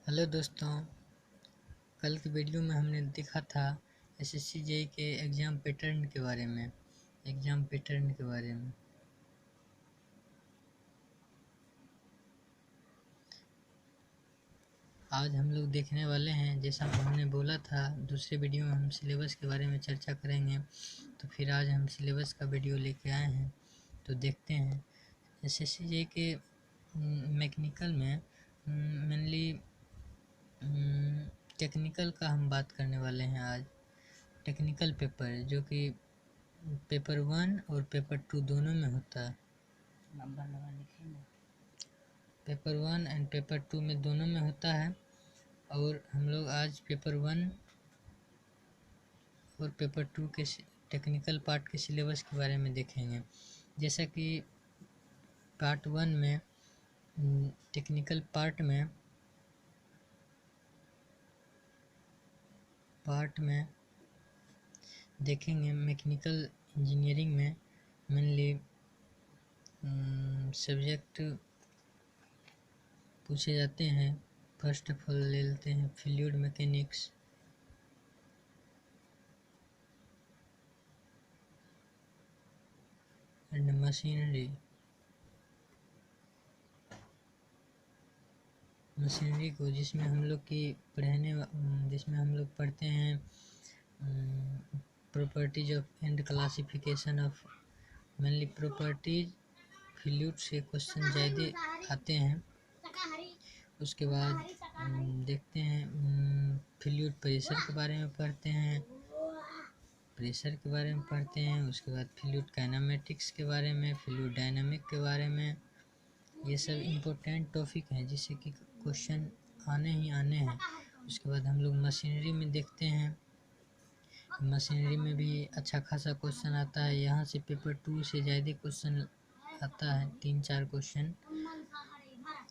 Hello दोस्तों, कल की वीडियो में हमने देखा था एसएससी जेई के एग्ज़ाम पैटर्न के बारे में। आज हम लोग देखने वाले हैं, जैसा हमने बोला था दूसरे वीडियो में हम सिलेबस के बारे में चर्चा करेंगे, तो फिर आज हम सिलेबस का वीडियो लेके आए हैं। तो देखते हैं एसएससी जेई के मैकेनिकल में मेनली टेक्निकल का हम बात करने वाले हैं आज। टेक्निकल पेपर जो कि पेपर 1 और पेपर 2 दोनों में होता है। पेपर 1 एंड पेपर 2 में दोनों में होता है। और हम लोग आज पेपर 1 और पेपर 2 के टेक्निकल पार्ट के सिलेबस के बारे में देखेंगे। जैसा कि पार्ट 1 में टेक्निकल पार्ट में देखेंगे मैकेनिकल इंजीनियरिंग में मेनली सब्जेक्ट पूछे जाते हैं। फर्स्ट ऑफ ऑल ले लेते हैं फ्लूइड मैकेनिक्स, एंड मशीनरी को, जिसमें हम लोग पढ़ते हैं properties of and classification of. Mainly properties fluid से क्वेश्चन ज़्यादा आते हैं। उसके बाद देखते हैं फ्लूइड प्रेशर के बारे में पढ़ते हैं। उसके बाद फ्लूइड काइनेमेटिक्स के बारे में, फ्लूइड डायनामिक के बारे में। ये सब इम्पोर्टेंट टॉपिक हैं जिससे कि क्वेश्चन आने हैं। उसके बाद हम लोग मशीनरी में देखते हैं। मशीनरी में भी अच्छा खासा क्वेश्चन आता है। यहाँ से पेपर 2 से ज़्यादा क्वेश्चन आता है, 3-4 क्वेश्चन,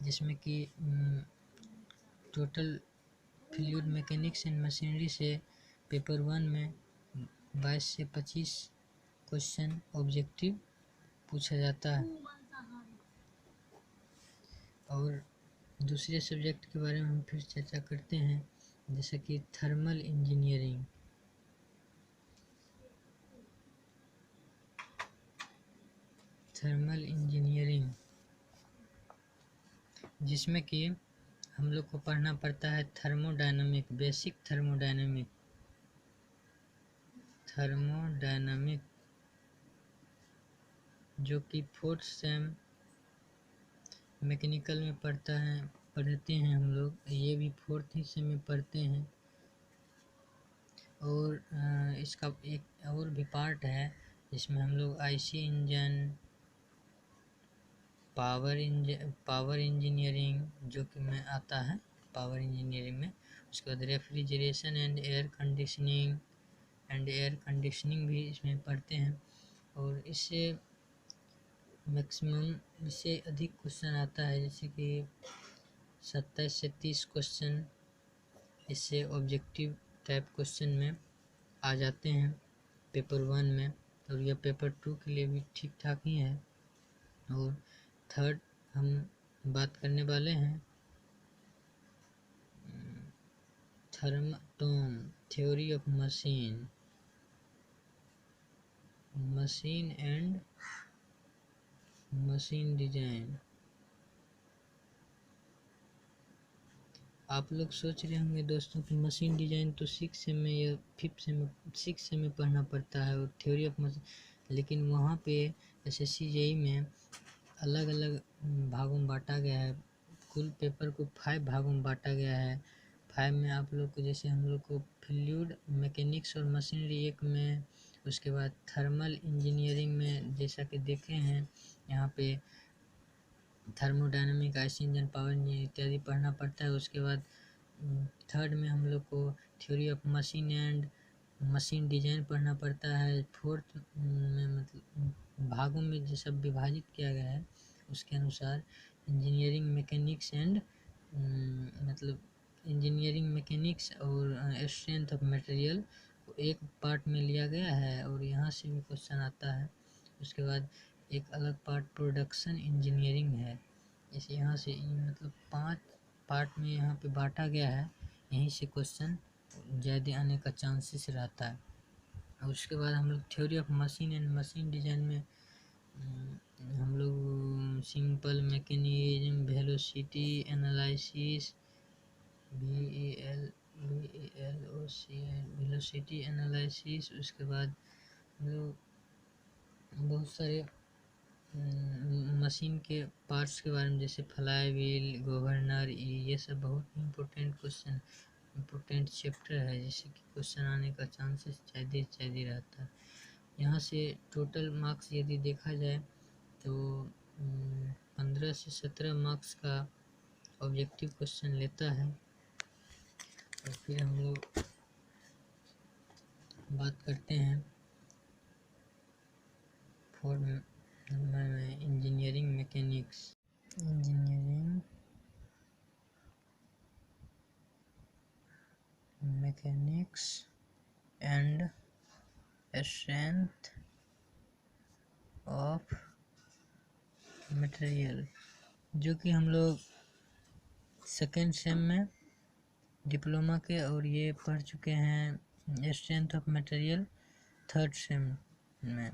जिसमें कि total fluid mechanics and machinery से पेपर 1 में 22 से 25 क्वेश्चन ऑब्जेक्टिव पूछा जाता है। और दूसरे सब्जेक्ट के बारे में हम फिर चर्चा करते हैं, जैसे कि थर्मल इंजीनियरिंग। जिसमें कि हम लोग को पढ़ना पड़ता है थर्मोडायनामिक, बेसिक थर्मोडायनामिक, जो कि 4th सेम मैकेनिकल में पढ़ते हैं हम लोग। ये भी 4th ही सेम में पढ़ते हैं। और इसका एक और भी पार्ट है जिसमें हम लोग आईसी इंजन, पावर इंजीनियरिंग जो कि में आता है पावर इंजीनियरिंग में। उसके बाद रेफ्रिजरेशन एंड एयर कंडीशनिंग भी इसमें पढ़ते हैं। और इससे मैक्सिमम इससे अधिक क्वेश्चन आता है, जैसे कि 27 से 30 क्वेश्चन इससे ऑब्जेक्टिव टाइप क्वेश्चन में आ जाते हैं पेपर 1 में। और यह पेपर 2 के लिए भी ठीक ठाक ही है। और थर्ड हम बात करने वाले हैं theory of machine and machine design. आप लोग सोच रहे होंगे दोस्तों कि मशीन डिजाइन तो 6 सेम में या 6 सेम में पढ़ना पड़ता है, और थ्योरी ऑफ मशीन, लेकिन वहाँ पे एसएससी जेई में अलग अलग भागों में बांटा गया है। कुल पेपर को 5 भागों में बांटा गया है। 5 में आप लोग को, जैसे हम लोग को फ्लूइड मैकेनिक्स और मशीनरी 1 में, उसके बाद थर्मल इंजीनियरिंग में जैसा कि देखे हैं यहाँ पे thermodynamic, IC engine, power engine इत्यादि पढ़ना पड़ता है। उसके बाद थर्ड में हम लोग को theory of machine and machine design पढ़ना पड़ता है। 4th में मतलब भागों में जो सब विभाजित किया गया है उसके अनुसार इंजीनियरिंग मैकेनिक्स एंड मतलब इंजीनियरिंग मैकेनिक्स और स्ट्रेंथ ऑफ मटेरियल को एक पार्ट में लिया गया है, और यहाँ से भी क्वेश्चन आता है। उसके बाद एक अलग पार्ट प्रोडक्शन इंजीनियरिंग है। जैसे यहाँ से मतलब 5 पार्ट में यहाँ पे बांटा गया है, यहीं से क्वेश्चन ज़्यादा आने का चांसेस रहता है। और उसके बाद हम लोग theory of machine and machine design में हम लोग simple mechanism, velocity analysis, VELOC velocity analysis, उसके बाद हम लोग बहुत सारे मशीन के पार्ट्स के बारे में, जैसे फ्लाई व्हील, गवर्नर, ये सब बहुत इम्पोर्टेंट क्वेश्चन, इम्पोर्टेंट चैप्टर है, जिससे कि क्वेश्चन आने का चांसेस ज़्यादा रहता है। यहाँ से टोटल मार्क्स यदि देखा जाए तो 15 से 17 मार्क्स का ऑब्जेक्टिव क्वेश्चन लेता है। और फिर हम लोग बात करते हैं फोर नंबर में engineering mechanics. Engineering mechanics and strength of material, जो कि हम लोग सेकेंड सेम में डिप्लोमा के, और ये पढ़ चुके हैं strength of material third same में।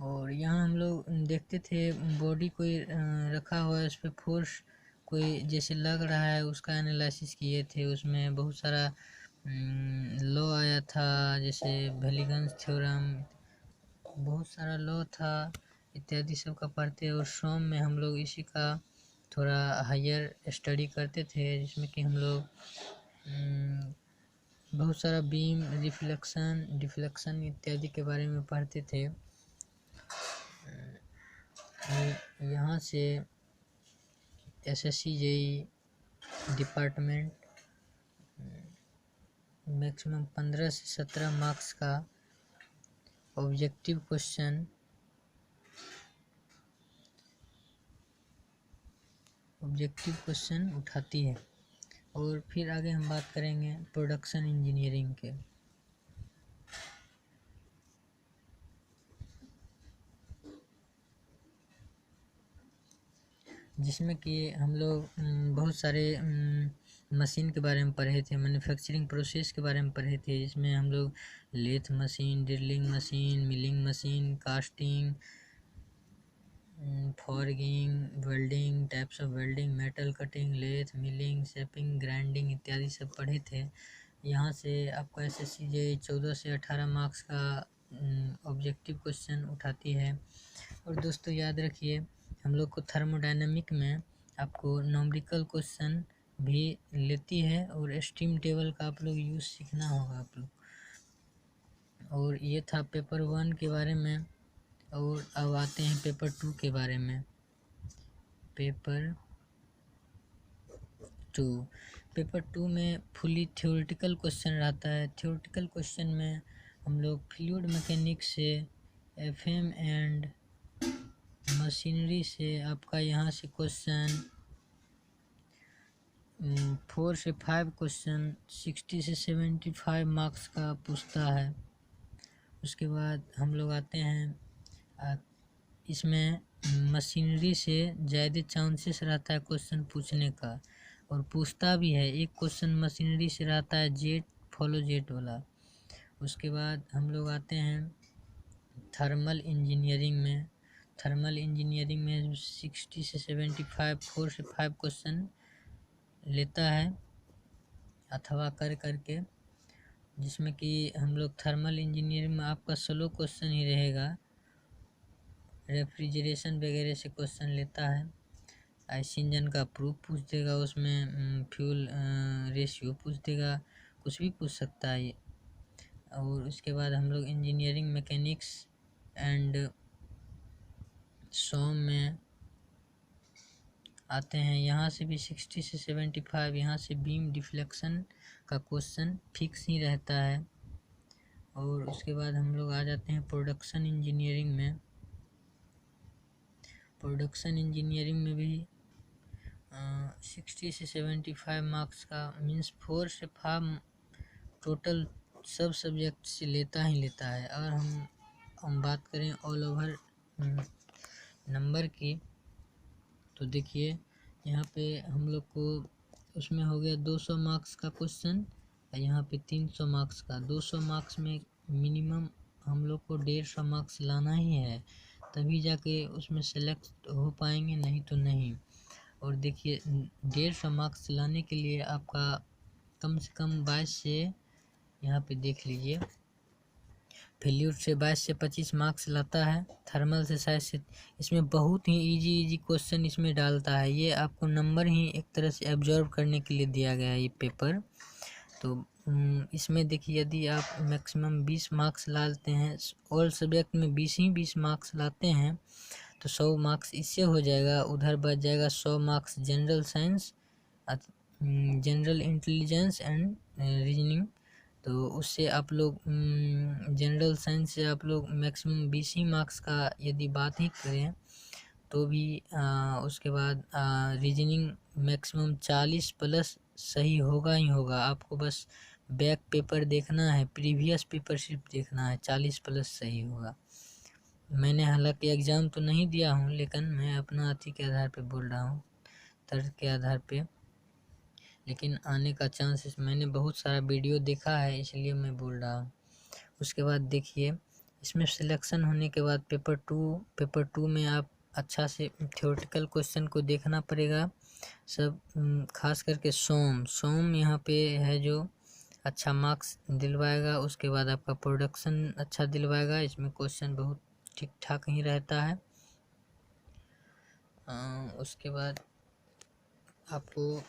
और यहाँ हम लोग देखते थे बॉडी कोई रखा हुआ है, उस पर फोर्स कोई जैसे लग रहा है, उसका एनालिसिस किए थे। उसमें बहुत सारा लॉ आया था, जैसे वेलिगन्स थ्योरम, बहुत सारा लॉ था इत्यादि सब का पढ़ते। और शॉम में हम लोग इसी का थोड़ा हायर स्टडी करते थे, जिसमें कि हम लोग बहुत सारा बीम, डिफ्लेक्शन इत्यादि के बारे में पढ़ते थे। यहाँ से SSC JEE डिपार्टमेंट मैक्सिमम 15 से 17 मार्क्स का ऑब्जेक्टिव क्वेश्चन उठाती है। और फिर आगे हम बात करेंगे प्रोडक्शन इंजीनियरिंग के। जिसमें कि हम लोग बहुत सारे मशीन के बारे में पढ़े थे, मैन्युफैक्चरिंग प्रोसेस के बारे में पढ़े थे, जिसमें हम लोग lathe machine, drilling machine, milling machine, casting, forging, welding, types of welding, metal cutting, lathe, milling, shaping, grinding इत्यादि सब पढ़े थे। यहाँ से आपका SSC JEE 14 से 18 मार्क्स का ऑब्जेक्टिव क्वेश्चन उठाती है। और दोस्तों याद रखिए, हम लोग को थर्मोडायनेमिक में आपको न्यूमेरिकल क्वेश्चन भी लेती है, और स्टीम टेबल का आप लोग यूज़ सीखना होगा आप लोग। और ये था पेपर 1 के बारे में। और अब आते हैं पेपर 2 के बारे में। पेपर 2 में फुली थ्योरेटिकल क्वेश्चन रहता है। थ्योरेटिकल क्वेश्चन में हम लोग फ्लूइड मैकेनिक्स से, FM एंड मशीनरी से आपका यहाँ से क्वेश्चन 4 से 5 क्वेश्चन 60 से 75 मार्क्स का पूछता है। उसके बाद हम लोग आते हैं इसमें मशीनरी से ज़्यादा चांसेस रहता है क्वेश्चन पूछने का, और पूछता भी है। एक क्वेश्चन मशीनरी से रहता है, जेट फॉलो जेट वाला। उसके बाद हम लोग आते हैं थर्मल इंजीनियरिंग में। थर्मल इंजीनियरिंग में 60 से 75 4 से 5 क्वेश्चन लेता है अथवा करके, जिसमें कि हम लोग थर्मल इंजीनियरिंग में आपका स्लो क्वेश्चन ही रहेगा। रेफ्रिजरेशन वगैरह से क्वेश्चन लेता है। आइस इंजन का प्रूफ पूछ देगा, उसमें फ्यूल रेशियो पूछ देगा, कुछ भी पूछ सकता है ये। और उसके बाद हम लोग इंजीनियरिंग मैकेनिक्स एंड सॉम में आते हैं। यहाँ से भी 60 से 75, यहाँ से बीम डिफ्लेक्शन का क्वेश्चन फिक्स ही रहता है। और उसके बाद हम लोग आ जाते हैं प्रोडक्शन इंजीनियरिंग में। प्रोडक्शन इंजीनियरिंग में भी 60 से 75 मार्क्स का, मीन्स 4 से 5 टोटल सब सब्जेक्ट से लेता है। अगर हम बात करें ऑल ओवर नंबर की, तो देखिए यहाँ पे हम लोग को उसमें हो गया 200 मार्क्स का क्वेश्चन, यहाँ पे 300 मार्क्स का। 200 मार्क्स में मिनिमम हम लोग को 150 मार्क्स लाना ही है, तभी जाके उसमें सेलेक्ट हो पाएंगे, नहीं तो नहीं। और देखिए 150 मार्क्स लाने के लिए आपका कम से कम 22 से, यहाँ पे देख लीजिए, फ्लूइड से 22 से 25 मार्क्स लाता है, थर्मल से शायद से। इसमें बहुत ही इजी क्वेश्चन इसमें डालता है, ये आपको नंबर ही एक तरह से एब्जॉर्व करने के लिए दिया गया है ये पेपर। तो इसमें देखिए यदि आप मैक्सिमम 20 मार्क्स लाते हैं, ऑल सब्जेक्ट में 20 मार्क्स लाते हैं, तो 100 मार्क्स इससे हो जाएगा। उधर बच जाएगा 100 marks general science, general intelligence and reasoning. तो उससे आप लोग जनरल साइंस से आप लोग मैक्सिमम 20 ही मार्क्स का यदि बात ही करें तो भी उसके बाद रीजनिंग मैक्सिमम 40 प्लस सही होगा ही होगा। आपको बस बैक पेपर देखना है, प्रीवियस पेपर सिर्फ देखना है, 40 प्लस सही होगा। मैंने हालांकि एग्ज़ाम तो नहीं दिया हूँ, लेकिन मैं अपना अथी के आधार पे बोल रहा हूँ, तर्क के आधार पे। लेकिन आने का चांसेस, मैंने बहुत सारा वीडियो देखा है इसलिए मैं बोल रहा हूँ। उसके बाद देखिए इसमें सिलेक्शन होने के बाद पेपर टू में आप अच्छा से थ्योरेटिकल क्वेश्चन को देखना पड़ेगा सब, खास करके सोम यहाँ पे है जो अच्छा मार्क्स दिलवाएगा। उसके बाद आपका प्रोडक्शन अच्छा दिलवाएगा, इसमें क्वेश्चन बहुत ठीक ठाक ही रहता है। उसके बाद आपको